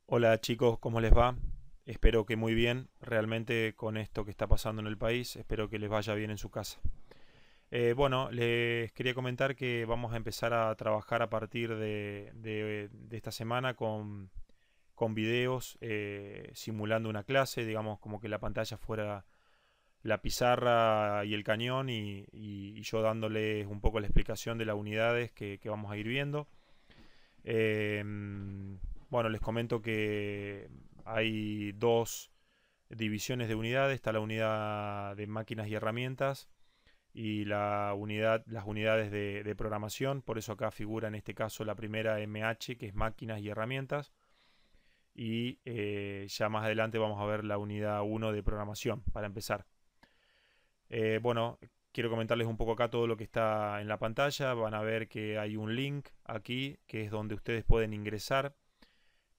Hola chicos, ¿cómo les va? Espero que muy bien, realmente con esto que está pasando en el país, espero que les vaya bien en su casa. Bueno, les quería comentar que vamos a empezar a trabajar a partir de esta semana con videos simulando una clase, digamos como que la pantalla fuera la pizarra y el cañón y yo dándoles un poco la explicación de las unidades que vamos a ir viendo. Eh, bueno, les comento que hay dos divisiones de unidades. Está la unidad de máquinas y herramientas y las unidades de programación. Por eso acá figura en este caso la primera MH, que es máquinas y herramientas. Y ya más adelante vamos a ver la unidad uno de programación, para empezar. Bueno, quiero comentarles un poco acá todo lo que está en la pantalla. Van a ver que hay un link aquí, que es donde ustedes pueden ingresar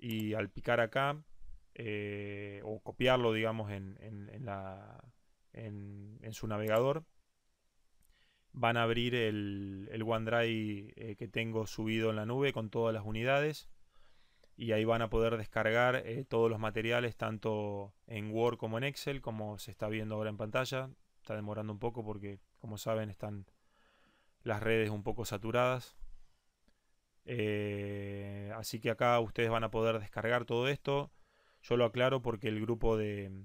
y al picar acá o copiarlo, digamos, en su navegador, van a abrir el OneDrive que tengo subido en la nube con todas las unidades y ahí van a poder descargar todos los materiales tanto en Word como en Excel, como se está viendo ahora en pantalla. Está demorando un poco porque, como saben, están las redes un poco saturadas. Así que acá ustedes van a poder descargar todo esto. Yo lo aclaro porque el grupo de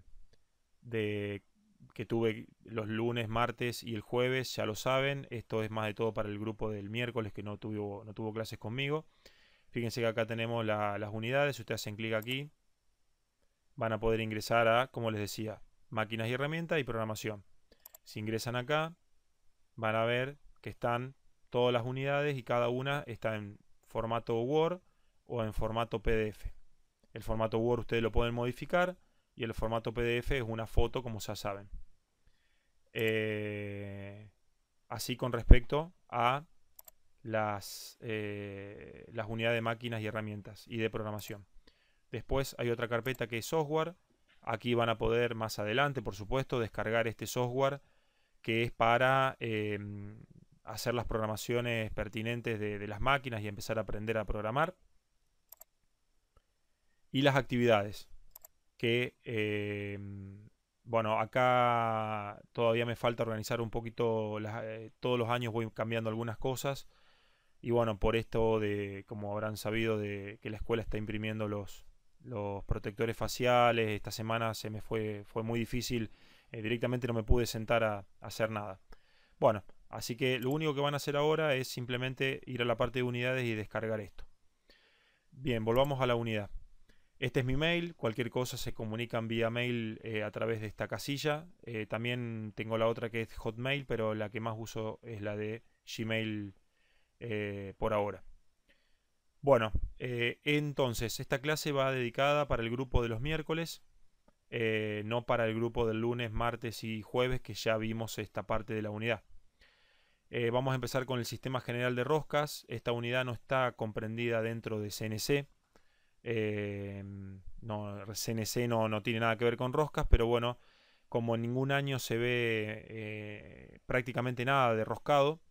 que tuve los lunes, martes y el jueves ya lo saben. Esto es más de todo para el grupo del miércoles que no tuvo clases conmigo. Fíjense que acá tenemos las unidades. Si ustedes hacen clic aquí, van a poder ingresar a, como les decía, máquinas y herramientas y programación. Si ingresan acá, van a ver que están todas las unidades y cada una está en formato Word o en formato PDF. El formato Word ustedes lo pueden modificar y el formato PDF es una foto, como ya saben. Eh, Así con respecto a las unidades de máquinas y herramientas y de programación. Después hay otra carpeta que es software. Aquí van a poder más adelante, por supuesto, descargar este software que es para hacer las programaciones pertinentes de las máquinas y empezar a aprender a programar. Y las actividades, que bueno, acá todavía me falta organizar un poquito, todos los años voy cambiando algunas cosas y bueno, por esto de, como habrán sabido, de que la escuela está imprimiendo los protectores faciales, esta semana fue muy difícil, directamente no me pude sentar a hacer nada. Bueno, así que lo único que van a hacer ahora es simplemente ir a la parte de unidades y descargar esto. Bien, volvamos a la unidad. Este es mi mail, cualquier cosa se comunican vía mail a través de esta casilla. También tengo la otra que es Hotmail, pero la que más uso es la de Gmail por ahora. Bueno, entonces esta clase va dedicada para el grupo de los miércoles, no para el grupo del lunes, martes y jueves, que ya vimos esta parte de la unidad. Vamos a empezar con el sistema general de roscas. Esta unidad no está comprendida dentro de CNC. No, CNC no tiene nada que ver con roscas, pero bueno, como en ningún año se ve prácticamente nada de roscado,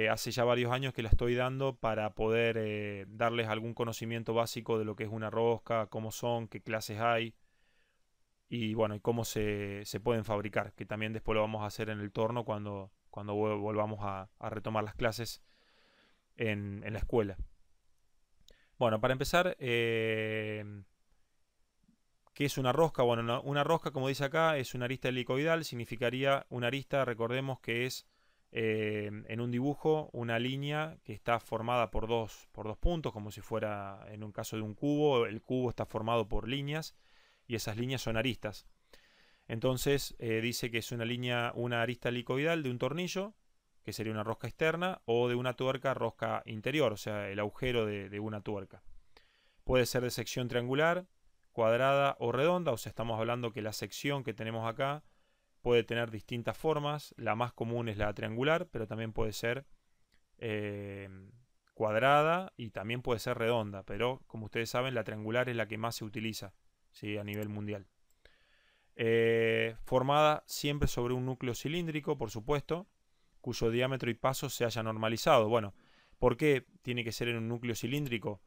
hace ya varios años que la estoy dando para poder darles algún conocimiento básico de lo que es una rosca, cómo son, qué clases hay y bueno, y cómo se pueden fabricar, que también después lo vamos a hacer en el torno cuando volvamos a retomar las clases en la escuela. Bueno, para empezar, ¿qué es una rosca? Bueno, una rosca, como dice acá, es una arista helicoidal. Significaría una arista, recordemos que es en un dibujo una línea que está formada por dos puntos, como si fuera en un caso de un cubo. El cubo está formado por líneas y esas líneas son aristas. Entonces dice que es una arista helicoidal de un tornillo, que sería una rosca externa, o de una tuerca, rosca interior, o sea, el agujero de una tuerca. Puede ser de sección triangular, cuadrada o redonda, o sea, estamos hablando que la sección que tenemos acá puede tener distintas formas. La más común es la triangular, pero también puede ser eh, cuadrada y también puede ser redonda, pero como ustedes saben, la triangular es la que más se utiliza, ¿sí?, a nivel mundial. Formada siempre sobre un núcleo cilíndrico, por supuesto, cuyo diámetro y paso se haya normalizado. Bueno, ¿por qué tiene que ser en un núcleo cilíndrico?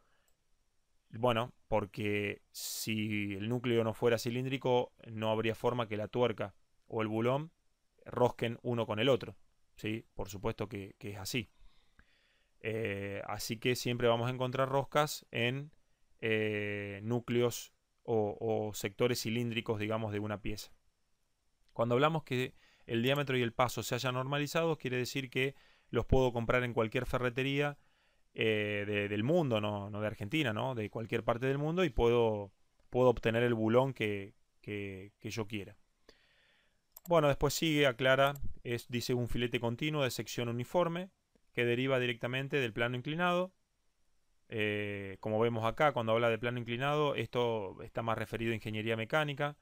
Bueno, porque si el núcleo no fuera cilíndrico, no habría forma que la tuerca o el bulón rosquen uno con el otro. ¿Sí? Por supuesto que es así. Así que siempre vamos a encontrar roscas en núcleos o sectores cilíndricos, digamos, de una pieza. Cuando hablamos que el diámetro y el paso se hayan normalizado, quiere decir que los puedo comprar en cualquier ferretería del mundo, no de Argentina, ¿no? De cualquier parte del mundo, y puedo obtener el bulón que yo quiera. Bueno, después sigue, aclara, dice un filete continuo de sección uniforme que deriva directamente del plano inclinado. Como vemos acá, cuando habla de plano inclinado, esto está más referido a ingeniería mecánica,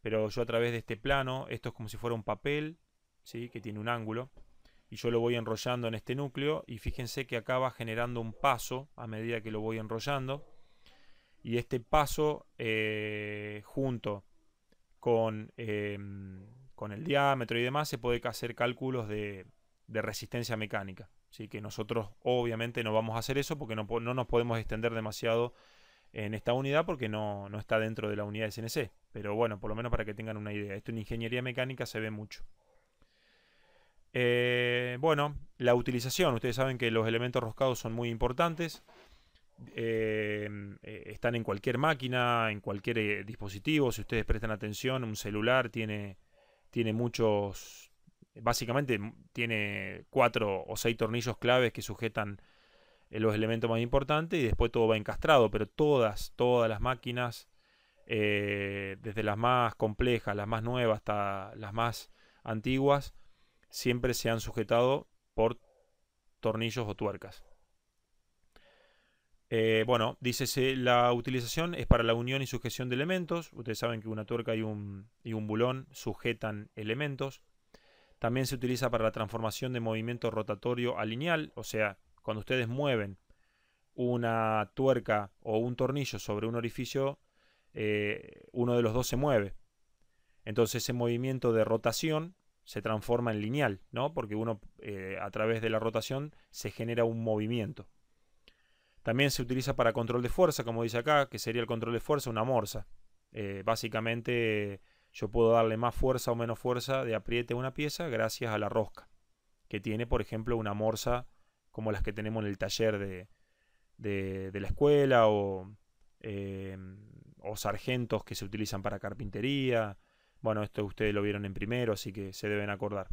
pero yo a través de este plano, esto es como si fuera un papel, ¿sí? Que tiene un ángulo, y yo lo voy enrollando en este núcleo, y fíjense que acá va generando un paso a medida que lo voy enrollando, y este paso junto con el diámetro y demás se puede hacer cálculos de resistencia mecánica. Así que nosotros obviamente no vamos a hacer eso porque no nos podemos extender demasiado en esta unidad porque no está dentro de la unidad de CNC. Pero bueno, por lo menos para que tengan una idea. Esto en ingeniería mecánica se ve mucho. Bueno, la utilización. Ustedes saben que los elementos roscados son muy importantes. Están en cualquier máquina, en cualquier dispositivo. Si ustedes prestan atención, un celular tiene muchos, básicamente tiene 4 o 6 tornillos claves que sujetan los elementos más importantes, y después todo va encastrado, pero todas las máquinas, desde las más complejas, las más nuevas hasta las más antiguas, siempre se han sujetado por tornillos o tuercas. Bueno, dícese, la utilización es para la unión y sujeción de elementos. Ustedes saben que una tuerca y un bulón sujetan elementos. También se utiliza para la transformación de movimiento rotatorio a lineal, o sea, cuando ustedes mueven una tuerca o un tornillo sobre un orificio, uno de los dos se mueve. Entonces ese movimiento de rotación se transforma en lineal, ¿no? Porque a través de la rotación se genera un movimiento. También se utiliza para control de fuerza, como dice acá, que sería el control de fuerza, una morsa. Básicamente yo puedo darle más fuerza o menos fuerza de apriete a una pieza gracias a la rosca, que tiene, por ejemplo, una morsa como las que tenemos en el taller de la escuela, o sargentos que se utilizan para carpintería. Bueno, esto ustedes lo vieron en primero, así que se deben acordar.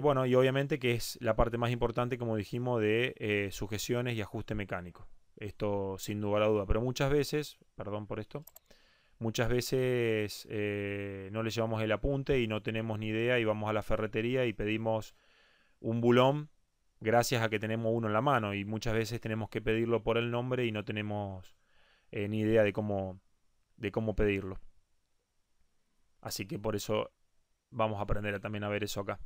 Bueno, y obviamente que es la parte más importante, como dijimos, de sujeciones y ajuste mecánico. Esto sin lugar a duda, pero muchas veces, perdón por esto, muchas veces no le llevamos el apunte y no tenemos ni idea, y vamos a la ferretería y pedimos un bulón gracias a que tenemos uno en la mano, y muchas veces tenemos que pedirlo por el nombre y no tenemos ni idea de cómo pedirlo. Así que por eso vamos a aprender también a ver eso acá.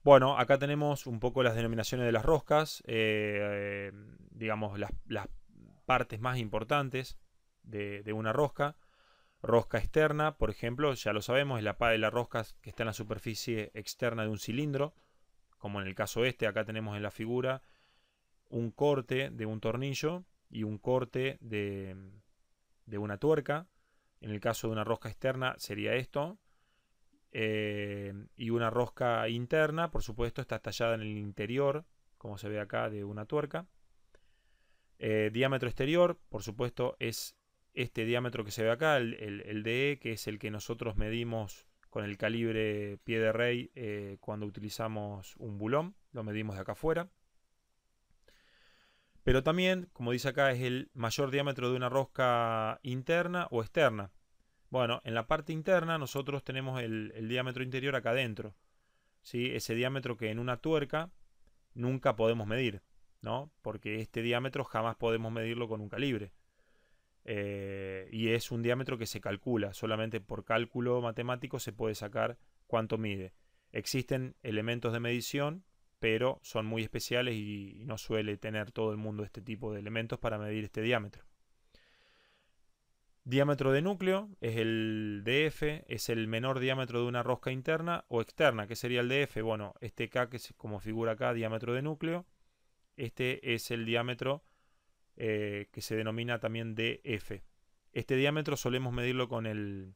Bueno, acá tenemos un poco las denominaciones de las roscas, digamos las partes más importantes de una rosca. Rosca externa, por ejemplo, ya lo sabemos, es la rosca que está en la superficie externa de un cilindro, como en el caso acá tenemos en la figura un corte de un tornillo y un corte de una tuerca. En el caso de una rosca externa sería esto. Y una rosca interna, por supuesto, está tallada en el interior, como se ve acá, de una tuerca. Diámetro exterior, por supuesto, es este diámetro que se ve acá, el DE, que es el que nosotros medimos con el calibre pie de rey cuando utilizamos un bulón, lo medimos de acá afuera. Pero también, como dice acá, es el mayor diámetro de una rosca interna o externa. Bueno, en la parte interna nosotros tenemos el diámetro interior acá adentro, ¿sí? Ese diámetro que en una tuerca nunca podemos medir, ¿no? Porque este diámetro jamás podemos medirlo con un calibre. Y es un diámetro que se calcula, solamente por cálculo matemático se puede sacar cuánto mide. Existen elementos de medición, pero son muy especiales y no suele tener todo el mundo este tipo de elementos para medir este diámetro. Diámetro de núcleo es el DF, es el menor diámetro de una rosca interna o externa. ¿Qué sería el DF? Bueno, este K, que es como figura acá, diámetro de núcleo, este es el diámetro que se denomina también DF. Este diámetro solemos medirlo con el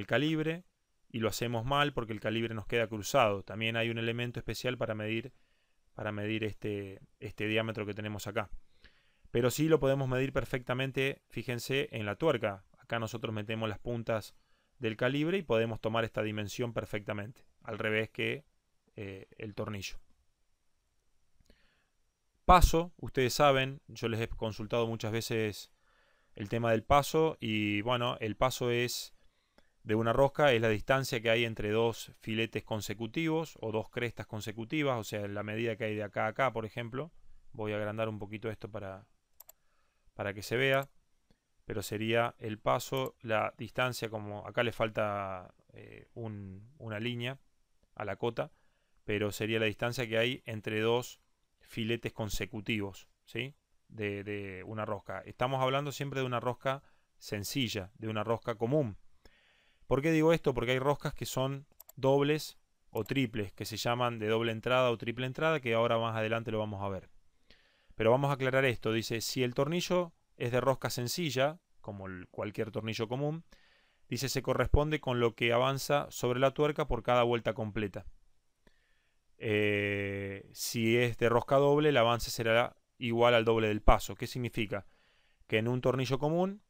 calibre y lo hacemos mal porque el calibre nos queda cruzado. También hay un elemento especial para medir este diámetro que tenemos acá. Pero sí lo podemos medir perfectamente, fíjense, en la tuerca. Acá nosotros metemos las puntas del calibre y podemos tomar esta dimensión perfectamente, al revés que el tornillo. Paso, ustedes saben, yo les he consultado muchas veces el tema del paso y bueno, el paso es de una rosca, es la distancia que hay entre dos filetes consecutivos o dos crestas consecutivas, o sea, la medida que hay de acá a acá, por ejemplo. Voy a agrandar un poquito esto para que se vea, pero sería el paso, la distancia, como acá le falta una línea a la cota, pero sería la distancia que hay entre dos filetes consecutivos, ¿sí? de una rosca. Estamos hablando siempre de una rosca sencilla, de una rosca común. ¿Por qué digo esto? Porque hay roscas que son dobles o triples, que se llaman de doble entrada o triple entrada, que ahora más adelante lo vamos a ver. Pero vamos a aclarar esto. Dice, si el tornillo es de rosca sencilla, como cualquier tornillo común, dice, se corresponde con lo que avanza sobre la tuerca por cada vuelta completa. Si es de rosca doble, el avance será igual al doble del paso. ¿Qué significa? Que en un tornillo común,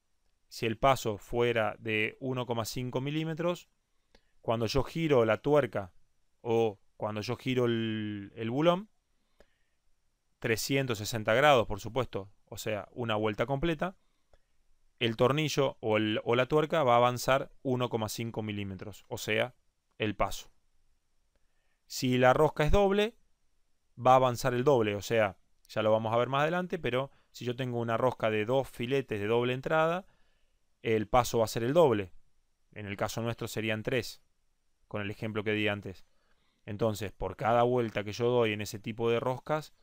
si el paso fuera de 1,5 milímetros, cuando yo giro la tuerca o cuando yo giro el bulón, 360 grados, por supuesto, o sea, una vuelta completa, el tornillo o la tuerca va a avanzar 1,5 milímetros, o sea, el paso. Si la rosca es doble, va a avanzar el doble, o sea, ya lo vamos a ver más adelante, pero si yo tengo una rosca de dos filetes de doble entrada, el paso va a ser el doble. En el caso nuestro serían 3, con el ejemplo que di antes. Entonces, por cada vuelta que yo doy en ese tipo de roscas,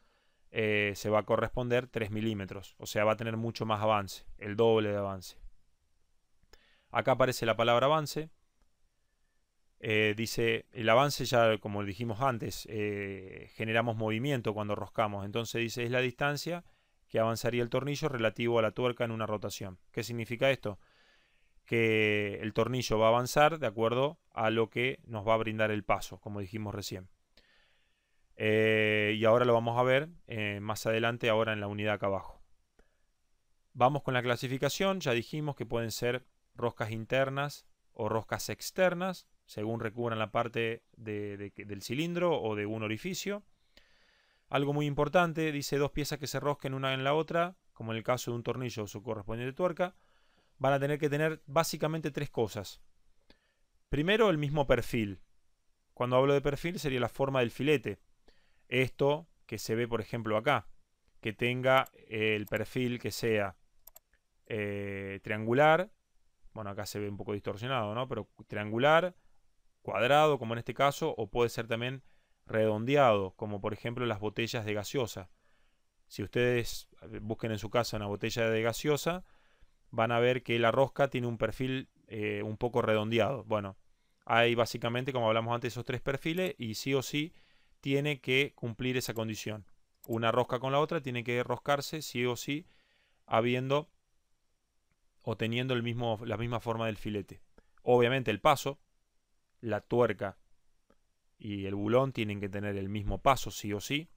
se va a corresponder 3 milímetros. O sea, va a tener mucho más avance, el doble de avance. Acá aparece la palabra avance. Dice, el avance ya, como dijimos antes, generamos movimiento cuando roscamos. Entonces dice, es la distancia que avanzaría el tornillo relativo a la tuerca en una rotación. ¿Qué significa esto? Que el tornillo va a avanzar de acuerdo a lo que nos va a brindar el paso, como dijimos recién. Y ahora lo vamos a ver más adelante, ahora en la unidad acá abajo. Vamos con la clasificación. Ya dijimos que pueden ser roscas internas o roscas externas, según recubran la parte del cilindro o de un orificio. Algo muy importante, dice dos piezas que se rosquen una en la otra, como en el caso de un tornillo o su correspondiente tuerca, van a tener que tener básicamente tres cosas. Primero, el mismo perfil. Cuando hablo de perfil sería la forma del filete. Esto que se ve, por ejemplo, acá, que tenga el perfil que sea triangular. Bueno, acá se ve un poco distorsionado, ¿no? Pero triangular, cuadrado, como en este caso, o puede ser también redondeado, como por ejemplo las botellas de gaseosa. Si ustedes busquen en su casa una botella de gaseosa, van a ver que la rosca tiene un perfil un poco redondeado. Bueno, hay básicamente, como hablamos antes, esos tres perfiles y sí o sí tiene que cumplir esa condición. Una rosca con la otra tiene que roscarse sí o sí habiendo o teniendo la misma forma del filete. Obviamente el paso, la tuerca y el bulón tienen que tener el mismo paso sí o sí.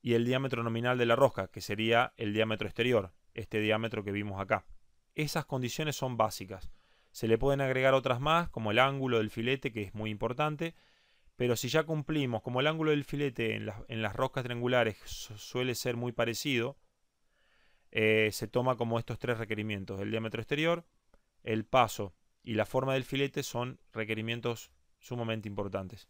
Y el diámetro nominal de la rosca, que sería el diámetro exterior, este diámetro que vimos acá. Esas condiciones son básicas. Se le pueden agregar otras más, como el ángulo del filete, que es muy importante. Pero si ya cumplimos, como el ángulo del filete en las roscas triangulares suele ser muy parecido, se toma como estos tres requerimientos. El diámetro exterior, el paso y la forma del filete son requerimientos sumamente importantes.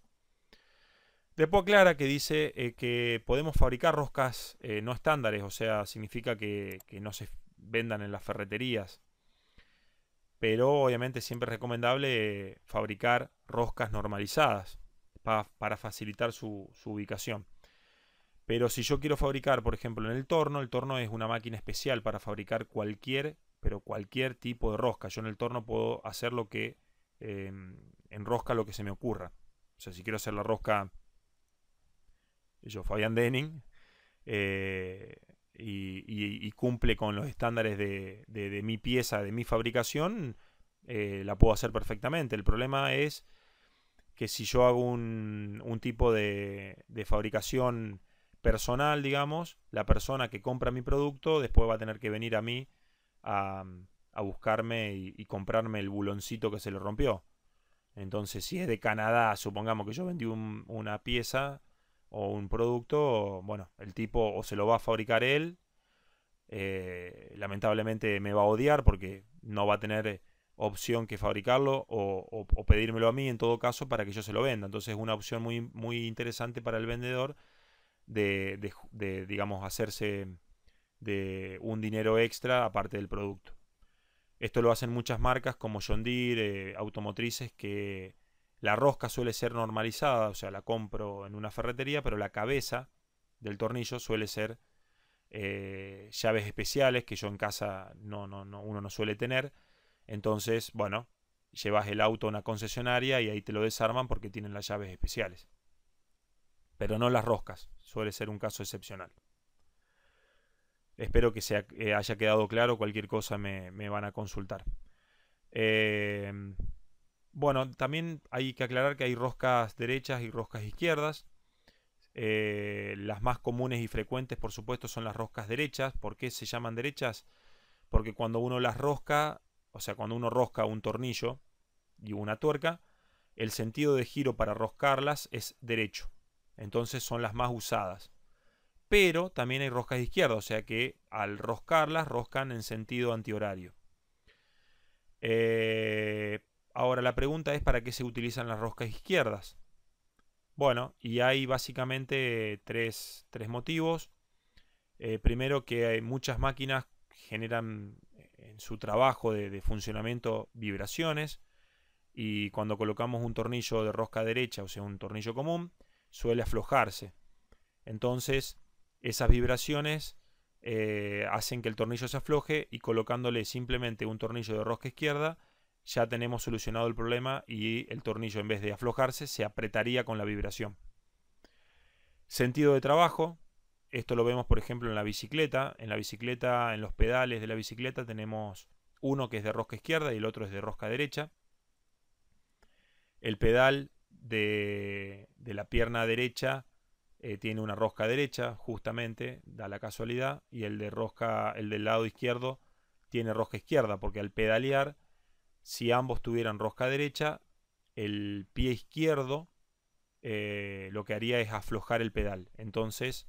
Después aclara que dice que podemos fabricar roscas no estándares, o sea, significa que no se vendan en las ferreterías. Pero obviamente siempre es recomendable fabricar roscas normalizadas para facilitar su ubicación. Pero si yo quiero fabricar, por ejemplo, en el torno es una máquina especial para fabricar cualquier tipo de rosca. Yo en el torno puedo hacer lo que en rosca lo que se me ocurra. O sea, si quiero hacer la rosca Fabián Denning, y cumple con los estándares de mi pieza, de mi fabricación, la puedo hacer perfectamente. El problema es que si yo hago un tipo de fabricación personal, digamos, la persona que compra mi producto después va a tener que venir a mí a, a buscarme y comprarme el buloncito que se le rompió. Entonces, si es de Canadá, supongamos que yo vendí una pieza o un producto, bueno, el tipo o se lo va a fabricar él, lamentablemente me va a odiar porque no va a tener opción que fabricarlo o pedírmelo a mí en todo caso para que yo se lo venda. Entonces es una opción muy, muy interesante para el vendedor digamos, hacerse de un dinero extra aparte del producto. Esto lo hacen muchas marcas como John Deere, automotrices, que la rosca suele ser normalizada, o sea, la compro en una ferretería, pero la cabeza del tornillo suele ser llaves especiales que yo en casa uno no suele tener. Entonces, bueno, llevas el auto a una concesionaria y ahí te lo desarman porque tienen las llaves especiales. Pero no las roscas, suele ser un caso excepcional. Espero que haya quedado claro, cualquier cosa me van a consultar. Eh, bueno, también hay que aclarar que hay roscas derechas y roscas izquierdas. Las más comunes y frecuentes, por supuesto, son las roscas derechas. ¿Por qué se llaman derechas? Porque cuando uno las rosca, o sea, cuando uno rosca un tornillo y una tuerca, el sentido de giro para roscarlas es derecho. Entonces son las más usadas. Pero también hay roscas izquierdas, o sea que al roscarlas, roscan en sentido antihorario. Ahora la pregunta es: ¿para qué se utilizan las roscas izquierdas? Bueno, y hay básicamente tres motivos. Primero, que hay muchas máquinas generan en su trabajo de funcionamiento vibraciones, y cuando colocamos un tornillo de rosca derecha, o sea un tornillo común, suele aflojarse. Entonces esas vibraciones hacen que el tornillo se afloje, y colocándole simplemente un tornillo de rosca izquierda ya tenemos solucionado el problema y el tornillo, en vez de aflojarse, se apretaría con la vibración. Sentido de trabajo: esto lo vemos por ejemplo en la bicicleta. En la bicicleta, en los pedales de la bicicleta, tenemos uno que es de rosca izquierda y el otro es de rosca derecha. El pedal de la pierna derecha tiene una rosca derecha, justamente, da la casualidad, y el del lado izquierdo tiene rosca izquierda, porque al pedalear, si ambos tuvieran rosca derecha, el pie izquierdo lo que haría es aflojar el pedal. Entonces,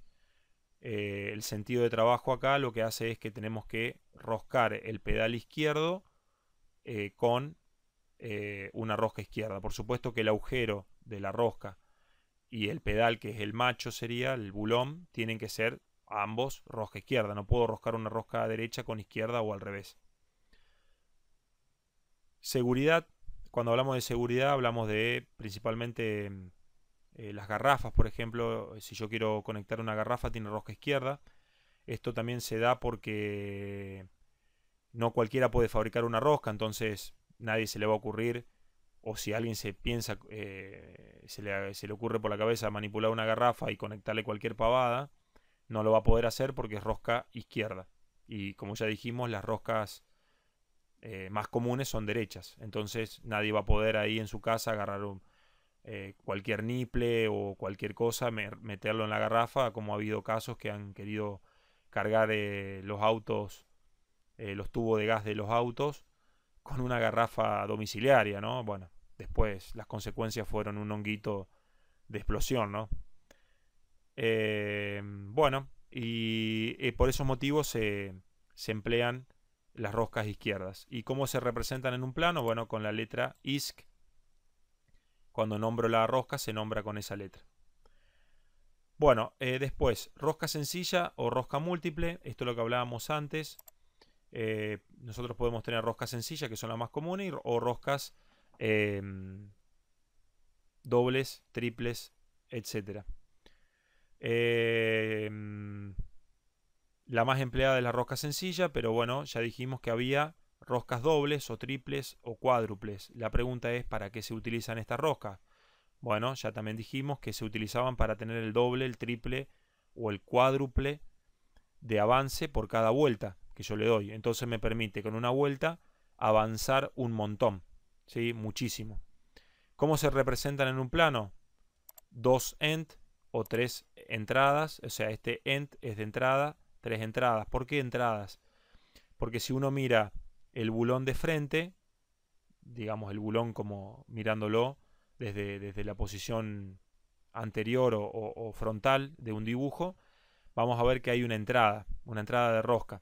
el sentido de trabajo acá lo que hace es que tenemos que roscar el pedal izquierdo con una rosca izquierda. Por supuesto que el agujero de la rosca y el pedal, que es el macho, sería el bulón, tienen que ser ambos rosca izquierda. No puedo roscar una rosca derecha con izquierda o al revés. Seguridad: cuando hablamos de seguridad hablamos de principalmente las garrafas, por ejemplo. Si yo quiero conectar una garrafa, tiene rosca izquierda. Esto también se da porque no cualquiera puede fabricar una rosca, entonces nadie se le va a ocurrir, o si alguien se piensa, se le ocurre por la cabeza manipular una garrafa y conectarle cualquier pavada, no lo va a poder hacer porque es rosca izquierda. Y como ya dijimos, las roscas más comunes son derechas. Entonces nadie va a poder ahí en su casa agarrar cualquier niple o cualquier cosa, meterlo en la garrafa, como ha habido casos que han querido cargar los autos, los tubos de gas de los autos, con una garrafa domiciliaria, ¿no? Bueno, después las consecuencias fueron un honguito de explosión, ¿no? Bueno, y por esos motivos se emplean las roscas izquierdas. ¿Y cómo se representan en un plano? Bueno, con la letra ISC. Cuando nombro la rosca, se nombra con esa letra. Bueno, después, rosca sencilla o rosca múltiple. Esto es lo que hablábamos antes. Nosotros podemos tener roscas sencillas, que son las más comunes, o roscas dobles, triples, etc. La más empleada es la rosca sencilla, pero bueno, ya dijimos que había roscas dobles o triples o cuádruples. La pregunta es: ¿para qué se utilizan estas roscas? Bueno, ya también dijimos que se utilizaban para tener el doble, el triple o el cuádruple de avance por cada vuelta que yo le doy. Entonces me permite con una vuelta avanzar un montón, ¿sí? Muchísimo. ¿Cómo se representan en un plano? 2 end o 3 entradas, o sea, este end es de entrada, 3 entradas. ¿Por qué entradas? Porque si uno mira el bulón de frente, digamos el bulón como mirándolo desde la posición anterior o frontal de un dibujo, vamos a ver que hay una entrada de rosca.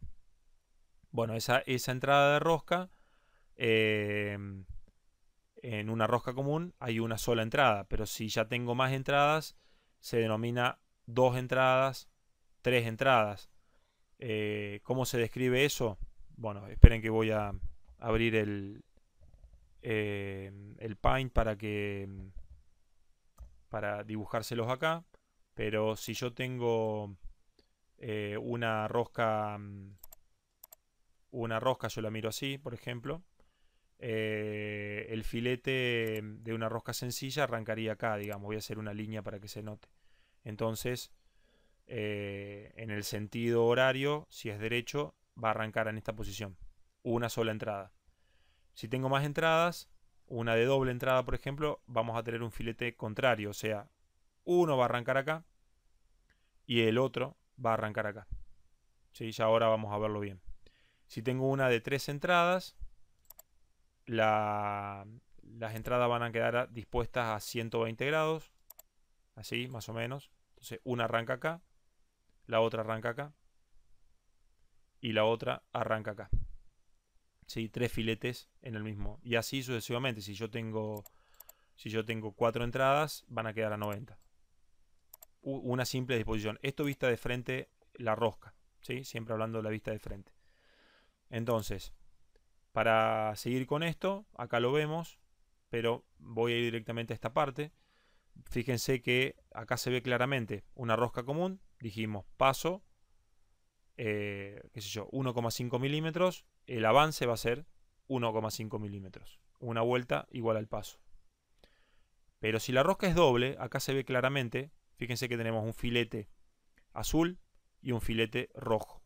Bueno, esa entrada de rosca, en una rosca común hay una sola entrada, pero si ya tengo más entradas, se denomina 2 entradas, 3 entradas. ¿Cómo se describe eso? Bueno, esperen que voy a abrir el Paint para dibujárselos acá. Pero si yo tengo una rosca, yo la miro así, por ejemplo. El filete de una rosca sencilla arrancaría acá, digamos. Voy a hacer una línea para que se note. Entonces, en el sentido horario, si es derecho, va a arrancar en esta posición. Una sola entrada. Si tengo más entradas, una de doble entrada, por ejemplo, vamos a tener un filete contrario. O sea, uno va a arrancar acá y el otro va a arrancar acá. ¿Sí? Ya ahora vamos a verlo bien. Si tengo una de 3 entradas, las entradas van a quedar dispuestas a 120 grados. Así, más o menos. Entonces, una arranca acá, la otra arranca acá y la otra arranca acá. ¿Sí? 3 filetes en el mismo. Y así sucesivamente. Si yo tengo 4 entradas, van a quedar a 90. Una simple disposición. Esto vista de frente la rosca. ¿Sí? Siempre hablando de la vista de frente. Entonces, para seguir con esto, acá lo vemos, pero voy a ir directamente a esta parte. Fíjense que acá se ve claramente una rosca común. Dijimos paso, qué sé yo, 1,5 milímetros. El avance va a ser 1,5 milímetros. Una vuelta igual al paso. Pero si la rosca es doble, acá se ve claramente. Fíjense que tenemos un filete azul y un filete rojo.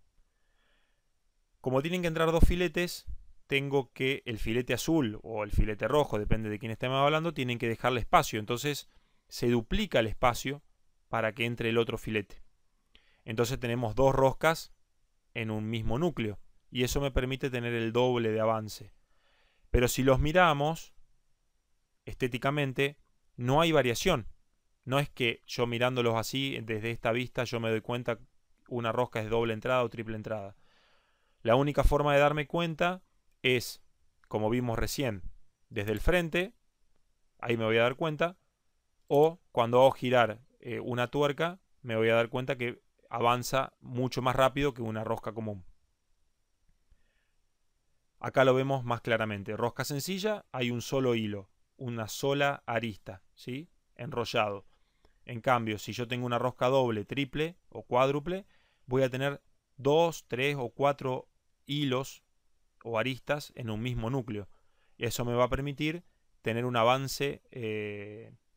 Como tienen que entrar dos filetes, tengo que el filete azul o el filete rojo, depende de quién estemos hablando, tienen que dejarle espacio. Entonces se duplica el espacio para que entre el otro filete. Entonces tenemos dos roscas en un mismo núcleo y eso me permite tener el doble de avance. Pero si los miramos estéticamente, no hay variación. No es que yo mirándolos así, desde esta vista, yo me doy cuenta una rosca es doble entrada o triple entrada. La única forma de darme cuenta es, como vimos recién, desde el frente, ahí me voy a dar cuenta, o cuando hago girar una tuerca, me voy a dar cuenta que avanza mucho más rápido que una rosca común. Acá lo vemos más claramente. Rosca sencilla, hay un solo hilo, una sola arista, ¿sí? Enrollado. En cambio, si yo tengo una rosca doble, triple o cuádruple, voy a tener 2, 3 o 4 hilos o aristas en un mismo núcleo. Y eso me va a permitir tener un avance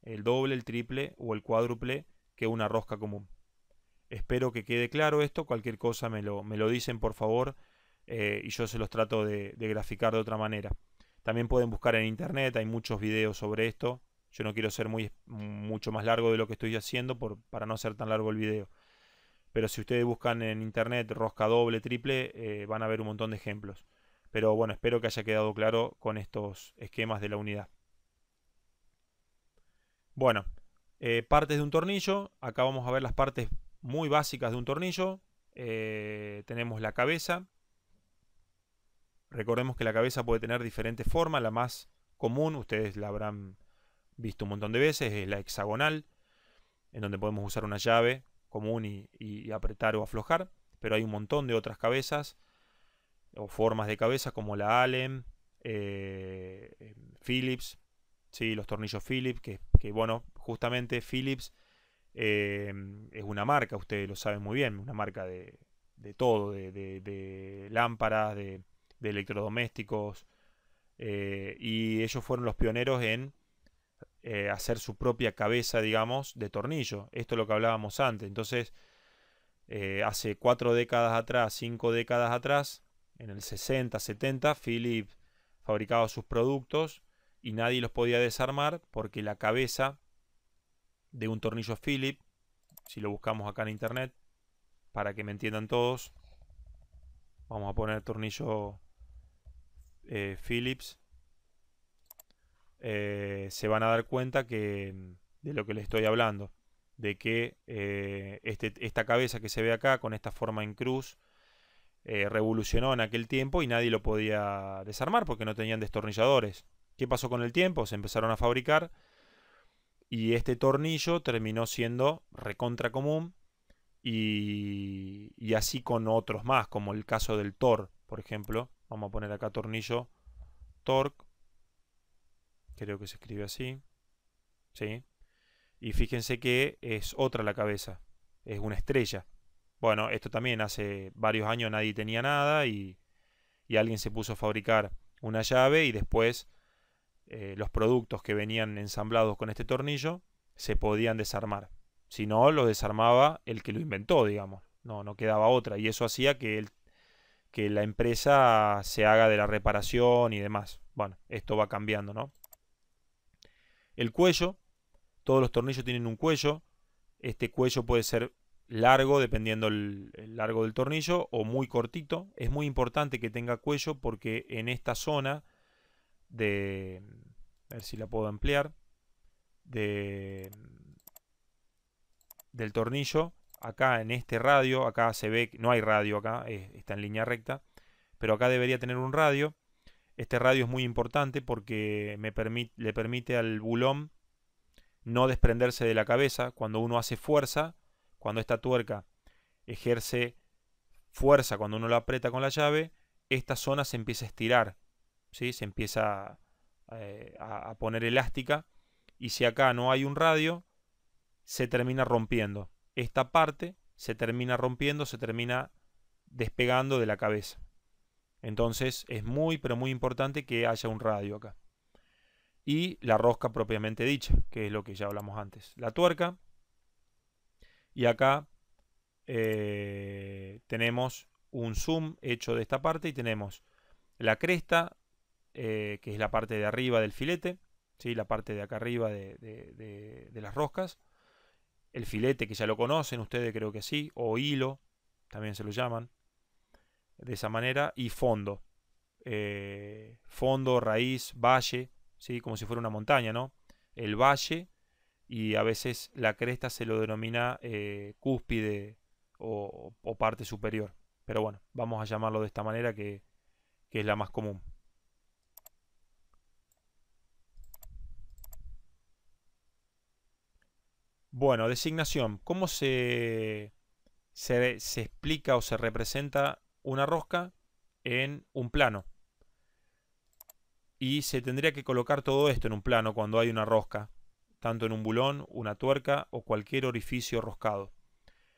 el doble, el triple o el cuádruple que una rosca común. Espero que quede claro esto. Cualquier cosa me lo dicen, por favor, y yo se los trato de graficar de otra manera. También pueden buscar en internet, hay muchos videos sobre esto. Yo no quiero ser mucho más largo de lo que estoy haciendo para no hacer tan largo el video. Pero si ustedes buscan en internet rosca doble, triple, van a ver un montón de ejemplos. Pero bueno, espero que haya quedado claro con estos esquemas de la unidad. Bueno, partes de un tornillo. Acá vamos a ver las partes muy básicas de un tornillo. Tenemos la cabeza. Recordemos que la cabeza puede tener diferentes formas. La más común, ustedes la habrán visto un montón de veces, es la hexagonal, en donde podemos usar una llave común y apretar o aflojar. Pero hay un montón de otras cabezas o formas de cabeza como la Allen, Phillips, ¿sí? Los tornillos Phillips, que bueno, justamente Phillips es una marca, ustedes lo saben muy bien, una marca de todo, de lámparas, de electrodomésticos, y ellos fueron los pioneros en hacer su propia cabeza, digamos, de tornillo. Esto es lo que hablábamos antes. Entonces, Hace 4 décadas atrás, 5 décadas atrás, en el 60, 70, Philips fabricaba sus productos y nadie los podía desarmar porque la cabeza de un tornillo Philips, si lo buscamos acá en internet, para que me entiendan todos, vamos a poner tornillo Philips, se van a dar cuenta que de lo que les estoy hablando, de que esta cabeza que se ve acá con esta forma en cruz revolucionó en aquel tiempo y nadie lo podía desarmar porque no tenían destornilladores. ¿Qué pasó con el tiempo? Se empezaron a fabricar y este tornillo terminó siendo recontra común y así con otros más, como el caso del Torx, por ejemplo. Vamos a poner acá tornillo Torx, creo que se escribe así, ¿sí? Y fíjense que es otra la cabeza, es una estrella. Bueno, esto también hace varios años nadie tenía nada y alguien se puso a fabricar una llave y después los productos que venían ensamblados con este tornillo se podían desarmar. Si no, lo desarmaba el que lo inventó, digamos. No quedaba otra. Y eso hacía que la empresa se haga de la reparación y demás. Bueno, esto va cambiando, ¿no? El cuello. Todos los tornillos tienen un cuello. Este cuello puede ser largo, dependiendo el largo del tornillo, o muy cortito. Es muy importante que tenga cuello porque en esta zona de... A ver si la puedo ampliar. Del tornillo, acá en este radio, acá se ve que no hay radio acá, está en línea recta, pero acá debería tener un radio. Este radio es muy importante porque le permite al bulón no desprenderse de la cabeza. Cuando uno hace fuerza, cuando esta tuerca ejerce fuerza, cuando uno la aprieta con la llave, esta zona se empieza a estirar, ¿sí? Se empieza a poner elástica, y si acá no hay un radio, se termina rompiendo. Esta parte se termina rompiendo, se termina despegando de la cabeza. Entonces es muy, pero muy importante que haya un radio acá. Y la rosca propiamente dicha, que es lo que ya hablamos antes. La tuerca. Y acá tenemos un zoom hecho de esta parte y tenemos la cresta, que es la parte de arriba del filete, ¿sí? La parte de acá arriba de las roscas. El filete, que ya lo conocen ustedes, creo que sí, o hilo, también se lo llaman de esa manera, y fondo. Fondo, raíz, valle, ¿sí? Como si fuera una montaña, ¿no? El valle, y a veces la cresta se lo denomina cúspide o parte superior. Pero bueno, vamos a llamarlo de esta manera que es la más común. Bueno, designación. ¿Cómo se explica o se representa una rosca en un plano? Y se tendría que colocar todo esto en un plano cuando hay una rosca, tanto en un bulón, una tuerca o cualquier orificio roscado.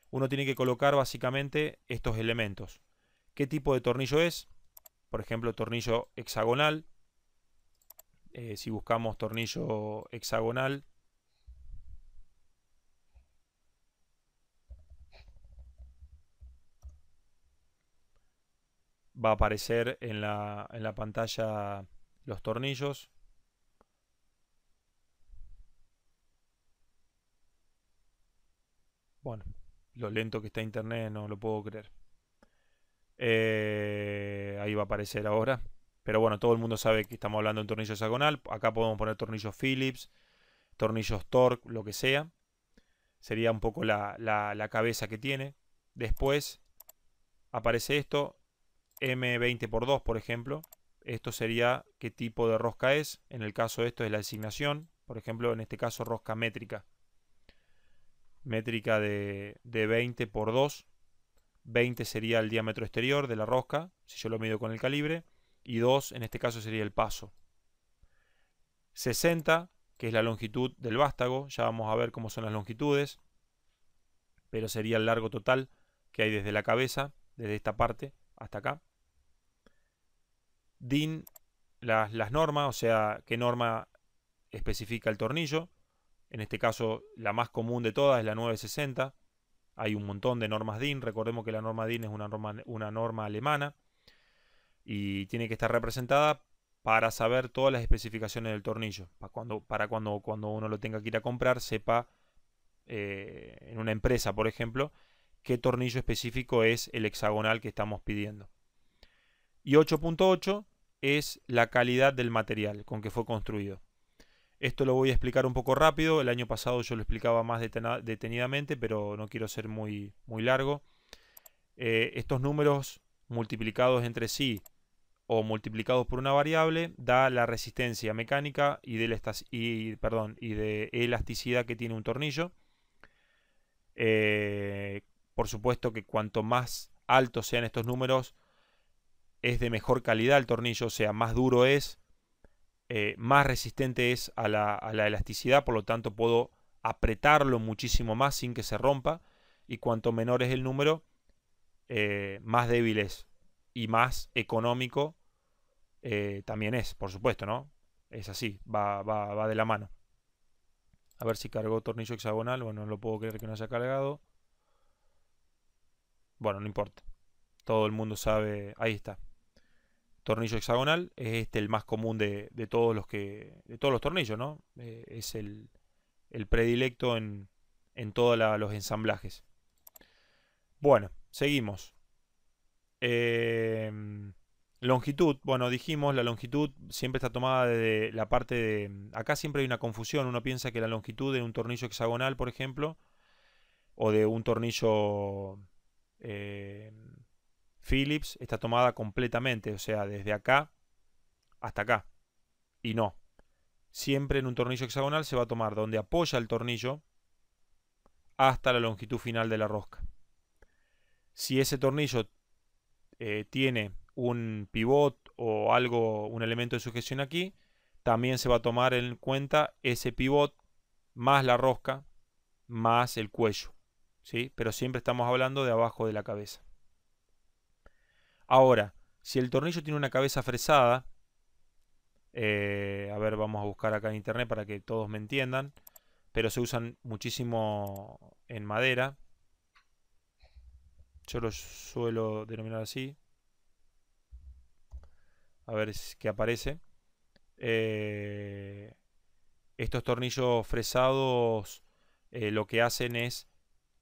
Uno tiene que colocar básicamente estos elementos. ¿Qué tipo de tornillo es? Por ejemplo, tornillo hexagonal. Si buscamos tornillo hexagonal, va a aparecer en la pantalla los tornillos. Bueno, lo lento que está internet no lo puedo creer. Ahí va a aparecer ahora. Pero bueno, todo el mundo sabe que estamos hablando de un tornillo hexagonal. Acá podemos poner tornillos Phillips, tornillos Torx, lo que sea. Sería un poco la cabeza que tiene. Después aparece esto, M20x2, por ejemplo. Esto sería qué tipo de rosca es. En el caso de esto es la designación. Por ejemplo, en este caso rosca métrica. Métrica de 20x2. 20 sería el diámetro exterior de la rosca, si yo lo mido con el calibre. Y 2 en este caso sería el paso. 60, que es la longitud del vástago. Ya vamos a ver cómo son las longitudes. Pero sería el largo total que hay desde la cabeza, desde esta parte hasta acá. DIN, las normas, o sea, qué norma especifica el tornillo. En este caso, la más común de todas es la 960. Hay un montón de normas DIN. Recordemos que la norma DIN es una norma alemana y tiene que estar representada para saber todas las especificaciones del tornillo. Cuando uno lo tenga que ir a comprar, sepa en una empresa, por ejemplo, qué tornillo específico es el hexagonal que estamos pidiendo. Y 8.8 es la calidad del material con que fue construido. Esto lo voy a explicar un poco rápido. El año pasado yo lo explicaba más detenidamente, pero no quiero ser muy largo. Estos números multiplicados entre sí o multiplicados por una variable da la resistencia mecánica y de elasticidad que tiene un tornillo. Por supuesto que cuanto más altos sean estos números, es de mejor calidad el tornillo, o sea, más duro es, más resistente es a la elasticidad, por lo tanto puedo apretarlo muchísimo más sin que se rompa, y cuanto menor es el número, más débil es y más económico también es, por supuesto, ¿no? Es así, va de la mano. A ver si cargó tornillo hexagonal. Bueno, no lo puedo creer que no haya cargado. Bueno, no importa. Todo el mundo sabe. Ahí está. Tornillo hexagonal es el más común de todos los tornillos, ¿no? Es el predilecto en todos los ensamblajes. Bueno, seguimos. Longitud, bueno, dijimos, la longitud siempre está tomada de la parte de... Acá siempre hay una confusión, uno piensa que la longitud de un tornillo hexagonal, por ejemplo, o de un tornillo Phillips, está tomada completamente, o sea, desde acá hasta acá. Y no, siempre en un tornillo hexagonal se va a tomar donde apoya el tornillo hasta la longitud final de la rosca. Si ese tornillo tiene un pivot o algo, un elemento de sujeción aquí, también se va a tomar en cuenta ese pivot más la rosca más el cuello, ¿sí? Pero siempre estamos hablando de abajo de la cabeza. Ahora, si el tornillo tiene una cabeza fresada, a ver, vamos a buscar acá en internet para que todos me entiendan, pero se usan muchísimo en madera. Yo lo suelo denominar así. A ver qué aparece. Estos tornillos fresados lo que hacen es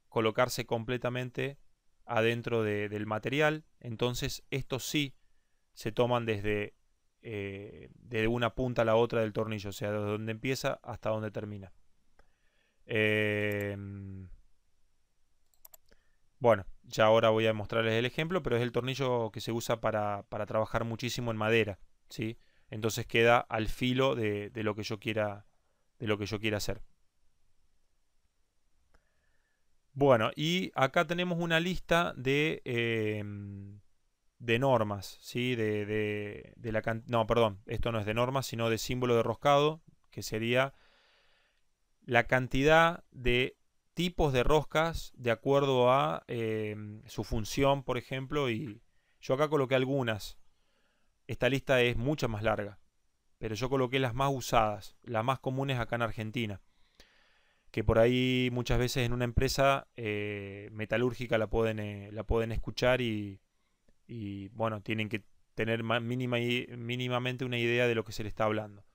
colocarse completamente adentro del material. Entonces estos sí se toman desde una punta a la otra del tornillo, o sea, desde donde empieza hasta donde termina. Bueno, ya ahora voy a mostrarles el ejemplo, pero es el tornillo que se usa para trabajar muchísimo en madera, ¿sí? Entonces queda al filo de lo que yo quiera hacer. Bueno, y acá tenemos una lista de normas, ¿sí? No, perdón, esto no es de normas, sino de símbolo de roscado, que sería la cantidad de tipos de roscas de acuerdo a su función, por ejemplo, y yo acá coloqué algunas. Esta lista es mucho más larga, pero yo coloqué las más usadas, las más comunes acá en Argentina, que por ahí muchas veces en una empresa metalúrgica la pueden escuchar y bueno, tienen que tener mínimamente una idea de lo que se le está hablando.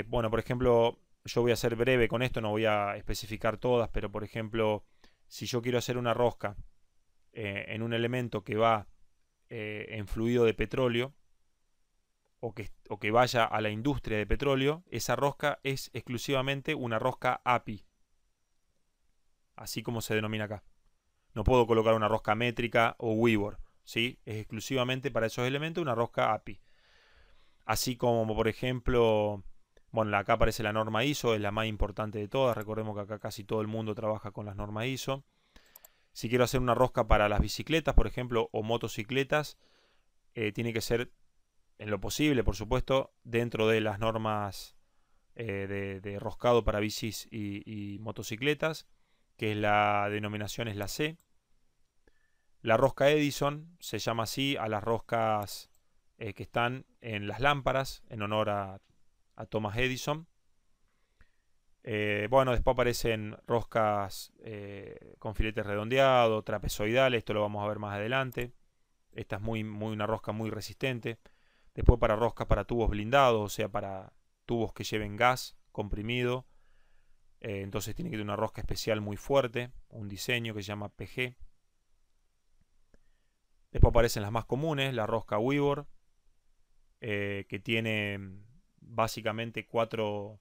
Bueno, por ejemplo, yo voy a ser breve con esto, no voy a especificar todas, pero por ejemplo, si yo quiero hacer una rosca en un elemento que va en fluido de petróleo o que vaya a la industria de petróleo, esa rosca es exclusivamente una rosca API, así como se denomina acá. No puedo colocar una rosca métrica o Weaver, ¿sí? Es exclusivamente para esos elementos una rosca API. Así como, por ejemplo, bueno, acá aparece la norma ISO, es la más importante de todas. Recordemos que acá casi todo el mundo trabaja con las normas ISO. Si quiero hacer una rosca para las bicicletas, por ejemplo, o motocicletas, tiene que ser, en lo posible, por supuesto, dentro de las normas de roscado para bicis y motocicletas, que la denominación es la C. La rosca Edison se llama así a las roscas que están en las lámparas, en honor a Thomas Edison. Bueno, después aparecen roscas con filetes redondeados, trapezoidales, esto lo vamos a ver más adelante. Esta es una rosca muy resistente. Después para roscas para tubos blindados, o sea, para tubos que lleven gas comprimido. Entonces tiene que tener una rosca especial muy fuerte, un diseño que se llama PG. Después aparecen las más comunes, la rosca Weaver, que tiene básicamente cuatro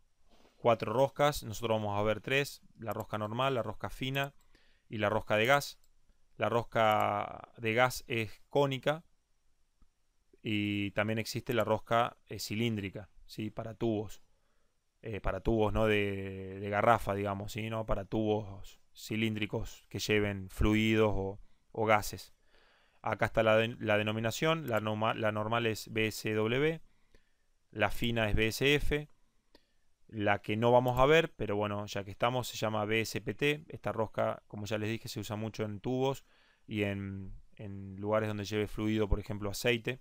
roscas. Nosotros vamos a ver tres: la rosca normal, la rosca fina y la rosca de gas. La rosca de gas es cónica y también existe la rosca cilíndrica, ¿sí? Para tubos. Para tubos no de garrafa, digamos, ¿sí? No para tubos cilíndricos que lleven fluidos o gases. Acá está la denominación: la normal es BSW, la fina es BSF, la que no vamos a ver, pero bueno, ya que estamos, se llama BSPT. Esta rosca, como ya les dije, se usa mucho en tubos y en lugares donde lleve fluido, por ejemplo aceite.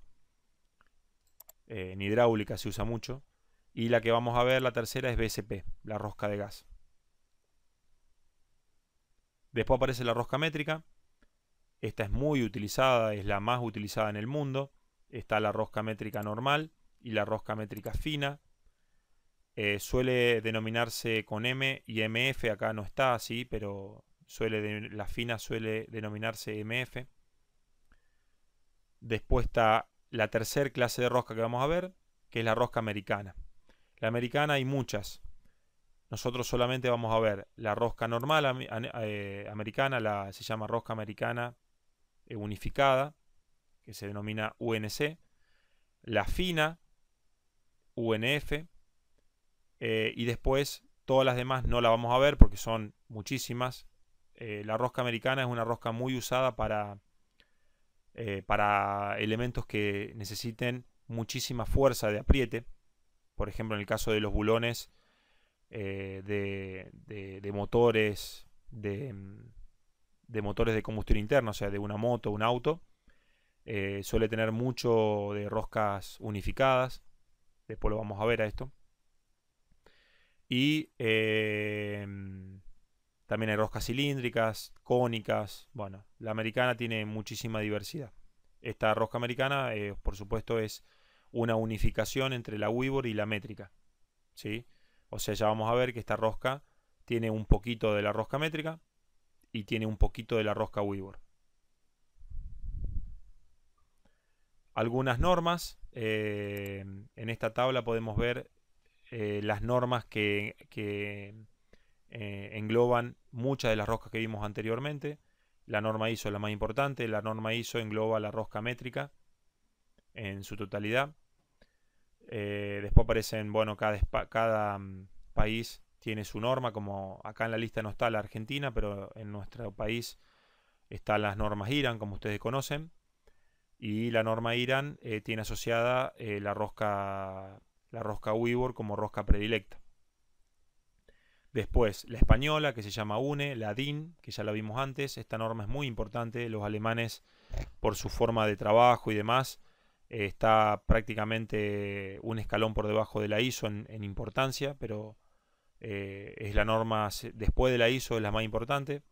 En hidráulica se usa mucho. Y la que vamos a ver, la tercera, es BSP, la rosca de gas. Después aparece la rosca métrica. Esta es muy utilizada, es la más utilizada en el mundo. Está la rosca métrica normal y la rosca métrica fina. Suele denominarse con M y MF, acá no está así, pero la fina suele denominarse MF. Después está la tercera clase de rosca que vamos a ver, que es la rosca americana. La americana hay muchas. Nosotros solamente vamos a ver la rosca normal americana, se llama rosca americana unificada, que se denomina UNC. La fina, UNF. Y después todas las demás no la vamos a ver porque son muchísimas. La rosca americana es una rosca muy usada para elementos que necesiten muchísima fuerza de apriete. Por ejemplo, en el caso de los bulones de motores de motores de combustión interna, o sea, de una moto, un auto, suele tener mucho de roscas unificadas. Después lo vamos a ver a esto. Y también hay roscas cilíndricas, cónicas. Bueno, la americana tiene muchísima diversidad. Esta rosca americana, por supuesto, es una unificación entre la Weaver y la métrica, ¿sí? O sea, ya vamos a ver que esta rosca tiene un poquito de la rosca métrica y tiene un poquito de la rosca Weaver. Algunas normas. En esta tabla podemos ver las normas que engloban muchas de las roscas que vimos anteriormente. La norma ISO es la más importante. La norma ISO engloba la rosca métrica en su totalidad. Después aparecen, bueno, cada país tiene su norma, como acá en la lista no está la Argentina, pero en nuestro país están las normas IRAN, como ustedes conocen. Y la norma IRAN tiene asociada la rosca Weaver como rosca predilecta. Después la española, que se llama UNE, la DIN, que ya la vimos antes. Esta norma es muy importante. Los alemanes, por su forma de trabajo y demás, está prácticamente un escalón por debajo de la ISO en importancia, pero es la norma, después de la ISO, es la más importante.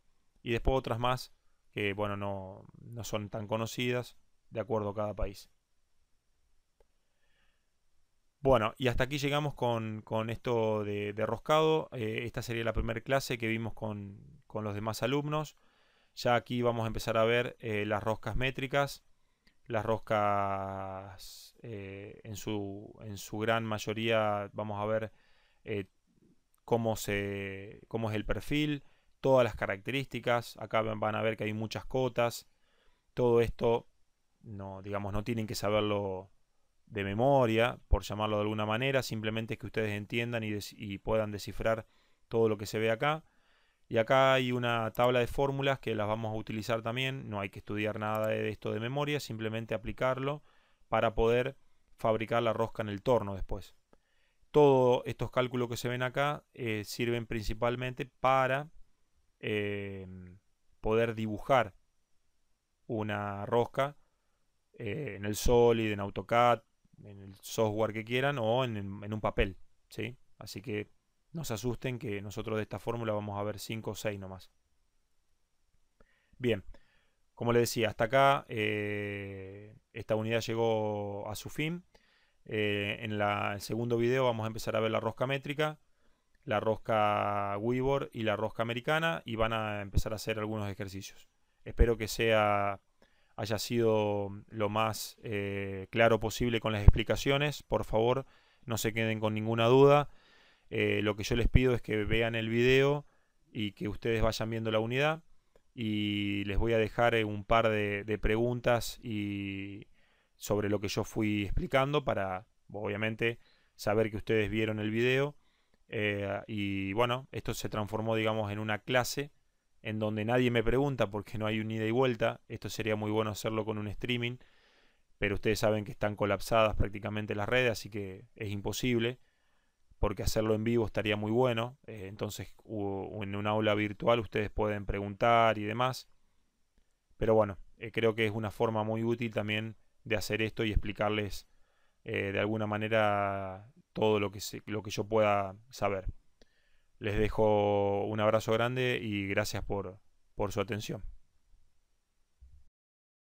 Y después otras más que, bueno, no son tan conocidas de acuerdo a cada país. Bueno, y hasta aquí llegamos con esto de roscado. Esta sería la primera clase que vimos con los demás alumnos. Ya aquí vamos a empezar a ver las roscas métricas, las roscas en su gran mayoría. Vamos a ver cómo es el perfil, todas las características. Acá van a ver que hay muchas cotas. Todo esto no tienen que saberlo de memoria, por llamarlo de alguna manera. Simplemente es que ustedes entiendan y puedan descifrar todo lo que se ve acá. Y acá hay una tabla de fórmulas que las vamos a utilizar también. No hay que estudiar nada de esto de memoria, simplemente aplicarlo para poder fabricar la rosca en el torno después. Todos estos cálculos que se ven acá sirven principalmente para poder dibujar una rosca en el Solid, en AutoCAD, en el software que quieran o en un papel, ¿sí? Así que No se asusten que nosotros de esta fórmula vamos a ver 5 o 6 nomás. Bien, como les decía, hasta acá esta unidad llegó a su fin. En el segundo video vamos a empezar a ver la rosca métrica, la rosca Weaver y la rosca americana, y van a empezar a hacer algunos ejercicios. Espero que haya sido lo más claro posible con las explicaciones. Por favor, no se queden con ninguna duda. Lo que yo les pido es que vean el video y que ustedes vayan viendo la unidad, y les voy a dejar un par de preguntas sobre lo que yo fui explicando para, obviamente, saber que ustedes vieron el video. Y bueno, esto se transformó, digamos, en una clase en donde nadie me pregunta porque no hay un ida y vuelta. Esto sería muy bueno hacerlo con un streaming, pero ustedes saben que están colapsadas prácticamente las redes, así que es imposible, porque hacerlo en vivo estaría muy bueno. Entonces en un aula virtual ustedes pueden preguntar y demás. Pero bueno, creo que es una forma muy útil también de hacer esto y explicarles de alguna manera todo lo que yo pueda saber. Les dejo un abrazo grande y gracias por su atención.